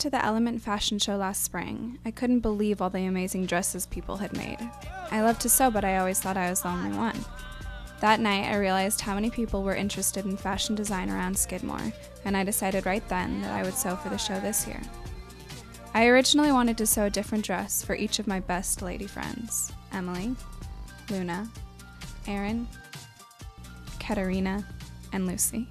went to the Element fashion show last spring, I couldn't believe all the amazing dresses people had made. I love to sew, but I always thought I was the only one. That night, I realized how many people were interested in fashion design around Skidmore, and I decided right then that I would sew for the show this year. I originally wanted to sew a different dress for each of my best lady friends: Emily, Luna, Erin, Katarina, and Lucy.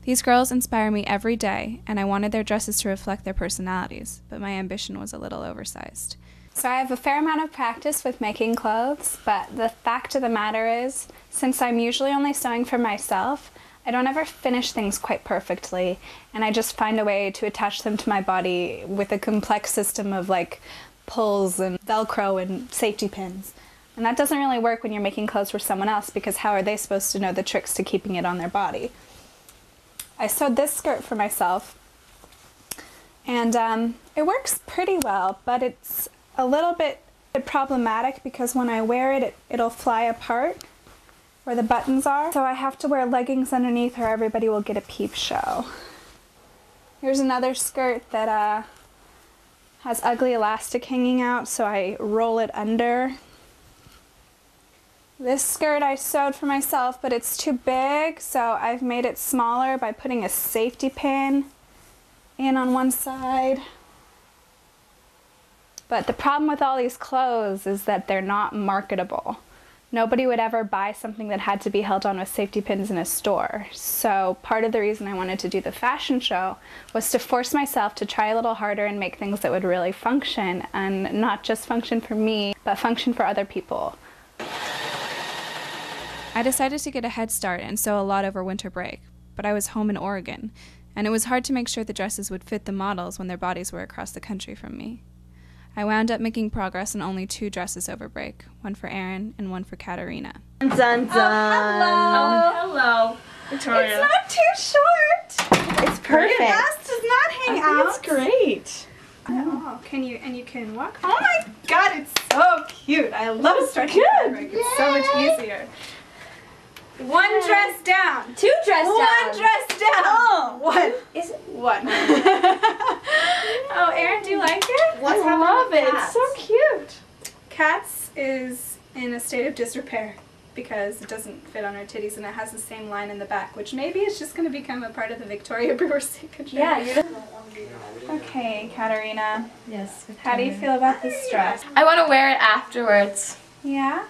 These girls inspire me every day, and I wanted their dresses to reflect their personalities, but my ambition was a little oversized. So I have a fair amount of practice with making clothes, but the fact of the matter is, since I'm usually only sewing for myself, I don't ever finish things quite perfectly, and I just find a way to attach them to my body with a complex system of like pulls and Velcro and safety pins. And that doesn't really work when you're making clothes for someone else, because how are they supposed to know the tricks to keeping it on their body? I sewed this skirt for myself, and it works pretty well, but it's a little bit problematic because when I wear it, it'll fly apart where the buttons are. So I have to wear leggings underneath or everybody will get a peep show. Here's another skirt that has ugly elastic hanging out, so I roll it under. This skirt I sewed for myself, but it's too big, so I've made it smaller by putting a safety pin in on one side. But the problem with all these clothes is that they're not marketable. Nobody would ever buy something that had to be held on with safety pins in a store. So part of the reason I wanted to do the fashion show was to force myself to try a little harder and make things that would really function, and not just function for me, but function for other people. I decided to get a head start and sew a lot over winter break, but I was home in Oregon, and it was hard to make sure the dresses would fit the models when their bodies were across the country from me. I wound up making progress on only 2 dresses over break, one for Erin and one for Katarina. Dun dun! Oh, hello, Victoria. It's not too short. It's perfect. Your ass does not hang out. It's great. Oh, and you can walk. Oh my god, it's so cute. I love stretching fabric. It's so much easier. One dress down. 2 dress down. One dress down. Oh, one. Is it? One. Oh, Erin, do you like it? I love it. It's so cute. Kat's is in a state of disrepair because it doesn't fit on her titties, and it has the same line in the back, which maybe is just going to become a part of the Victoria Brewer signature. Yeah, you're. Okay, Katarina. Yes. How do you feel about this dress? I want to wear it afterwards. Yeah?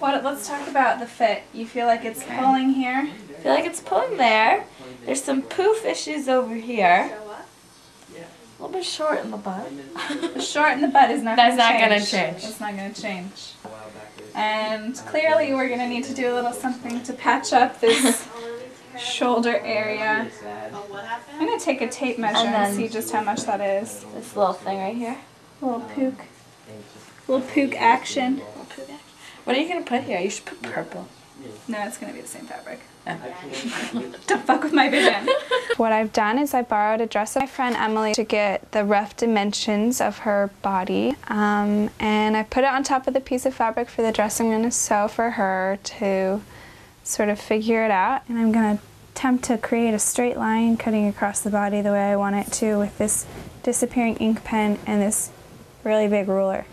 Let's talk about the fit. You feel like it's pulling here? I feel like it's pulling there. There's some poof issues over here. A little bit short in the butt. The short in the butt is not That's going to not going to change. It's not going to change. And clearly we're going to need to do a little something to patch up this shoulder area. I'm going to take a tape measure and see just how much that is. This little thing right here. A little pook. Little pook action. What are you going to put here? You should put purple. No, it's going to be the same fabric. Don't fuck with my vision. What I've done is I borrowed a dress of my friend Emily to get the rough dimensions of her body, and I put it on top of the piece of fabric for the dress I'm going to sew for her to sort of figure it out. And I'm going to attempt to create a straight line cutting across the body the way I want it to with this disappearing ink pen and this really big ruler.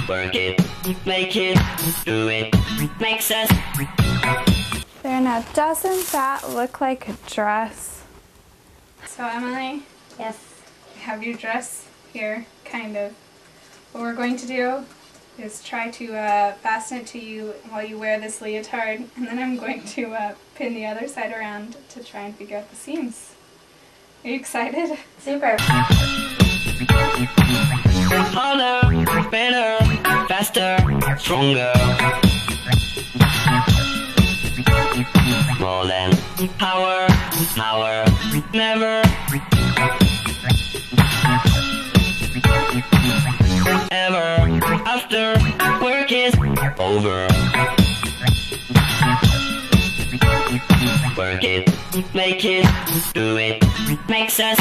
Work it, make it, do it, makes us. There, now doesn't that look like a dress? So Emily, Yes. you have your dress here, kind of. What we're going to do is try to fasten it to you while you wear this leotard, and then I'm going to pin the other side around to try and figure out the seams. Are you excited? Super. Harder, better, faster, stronger. More than power, power, never. Ever after working. over. Work it, make it, do it, makes us.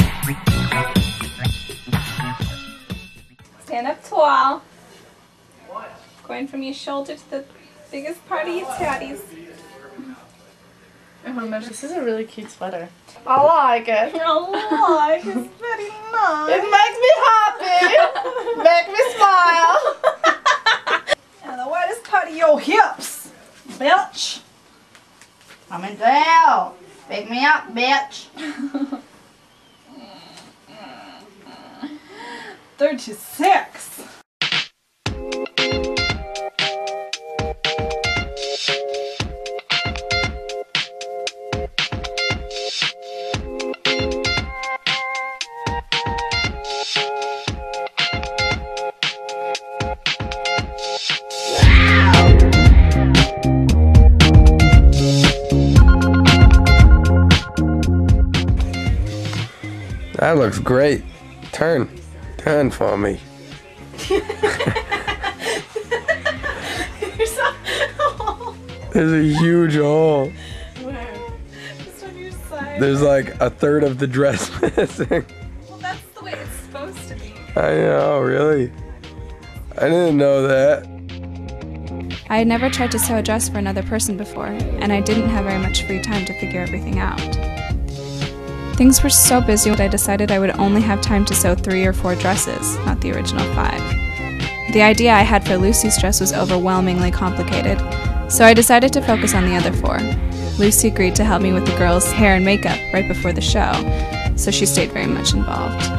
Stand up tall. Going from your shoulder to the biggest part of your tatties. This is a really cute sweater. I like it. Oh, it's very nice. It makes me happy. Make me smile. And the widest part of your hips, bitch. Coming down. Pick me up, bitch. 36. That looks great. Turn for me. There's a huge hole. Where? Just on your side. There's like a third of the dress missing. Well, that's the way it's supposed to be. I know, really. I didn't know that. I had never tried to sew a dress for another person before, and I didn't have very much free time to figure everything out. Things were so busy that I decided I would only have time to sew 3 or 4 dresses, not the original 5. The idea I had for Lucy's dress was overwhelmingly complicated, so I decided to focus on the other 4. Lucy agreed to help me with the girls' hair and makeup right before the show, so she stayed very much involved.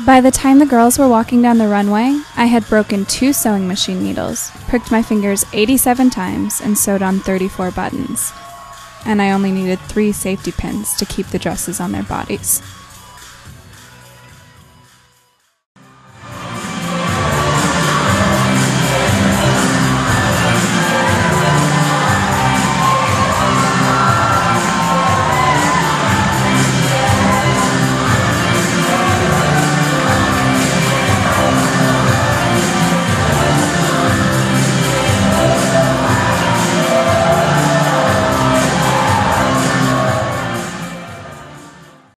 By the time the girls were walking down the runway, I had broken 2 sewing machine needles, pricked my fingers 87 times, and sewed on 34 buttons. And I only needed 3 safety pins to keep the dresses on their bodies.